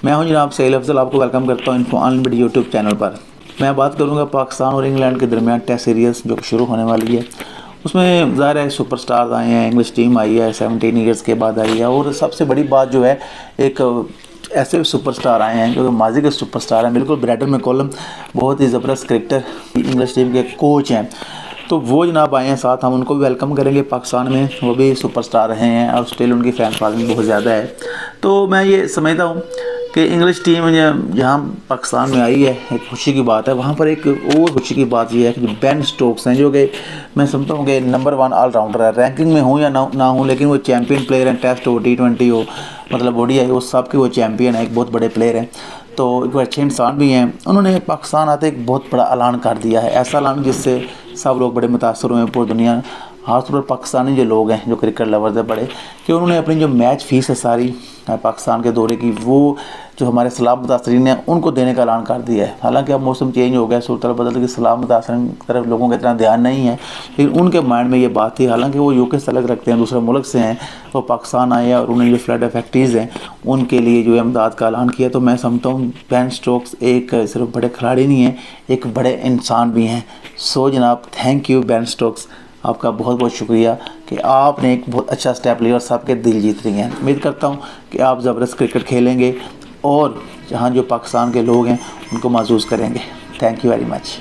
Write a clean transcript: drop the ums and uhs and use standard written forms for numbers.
मैं हूं जनाब सहील अफजल, आपको वेलकम करता हूं इन्फो अनलिमिटेड यूट्यूब चैनल पर। मैं बात करूंगा पाकिस्तान और इंग्लैंड के दरमियान टेस्ट सीरीज़ जो शुरू होने वाली है। उसमें ज़ाहिर है सुपरस्टार्स आए हैं, इंग्लिश टीम आई है, 17 ईयर्स के बाद आई है। और सबसे बड़ी बात जो है, एक ऐसे सुपरस्टार आए हैं जो माजी के सुपरस्टार हैं। बिल्कुल ब्रैडन मैकलम बहुत ही ज़बरदस्त क्रिकेटर इंग्लिश टीम के कोच हैं, तो वो जनाब आए हैं साथ। हम उनको भी वेलकम करेंगे पाकिस्तान में। वो भी सुपरस्टार रहे हैं और स्टिल उनकी फैन फॉलोइंग बहुत ज़्यादा है। तो मैं ये समझता हूँ कि इंग्लिश टीम जहाँ पाकिस्तान में आई है, एक खुशी की बात है। वहाँ पर एक और खुशी की बात ये है कि जो बेन स्टोक्स हैं, जो कि मैं समझता हूँ कि नंबर 1 ऑलराउंडर है। रैंकिंग में हूँ या ना हूँ, लेकिन वो चैम्पियन प्लेयर हैं। टेस्ट हो, T20 हो, मतलब ODI हो, सब के वो चैम्पियन है, एक बहुत बड़े प्लेयर हैं। तो एक अच्छे इंसान भी हैं। उन्होंने पाकिस्तान आते एक बहुत बड़ा ऐलान कर दिया है, ऐसा ऐलान जिससे सब लोग बड़े मुतासर हुए हैं, पूरी दुनिया, खासतौर पर पाकिस्तानी जो लोग हैं, जो क्रिकेट लवर्स हैं बड़े, कि उन्होंने अपनी जो मैच फीस है सारी पाकिस्तान के दौरे की, वो जो हमारे सलाम मुतासरीन हैं उनको देने का ऐलान कर दिया है। हालांकि अब मौसम चेंज हो गया, सूरत बदल गई, सलाम मुतासरीन की तरफ लोगों का इतना ध्यान नहीं है, लेकिन उनके माइंड में ये बात थी। हालांकि वो UK से अलग रखते हैं, दूसरे मुल्क से हैं, वो पाकिस्तान आए हैं और उन्होंने जो फ्लड इफेक्टीज़ हैं उनके लिए जो इमदाद का ऐलान किया। तो मैं समझता हूँ बेन स्टोक्स एक सिर्फ बड़े खिलाड़ी नहीं हैं, एक बड़े इंसान भी हैं। सो जनाब, थैंक यू बेन स्टोक्स, आपका बहुत बहुत शुक्रिया कि आपने एक बहुत अच्छा स्टेप लिया और सबके दिल जीत रही हैं। उम्मीद करता हूँ कि आप ज़बरदस्त क्रिकेट खेलेंगे और जहाँ जो पाकिस्तान के लोग हैं उनको महसूस करेंगे। Thank you very much.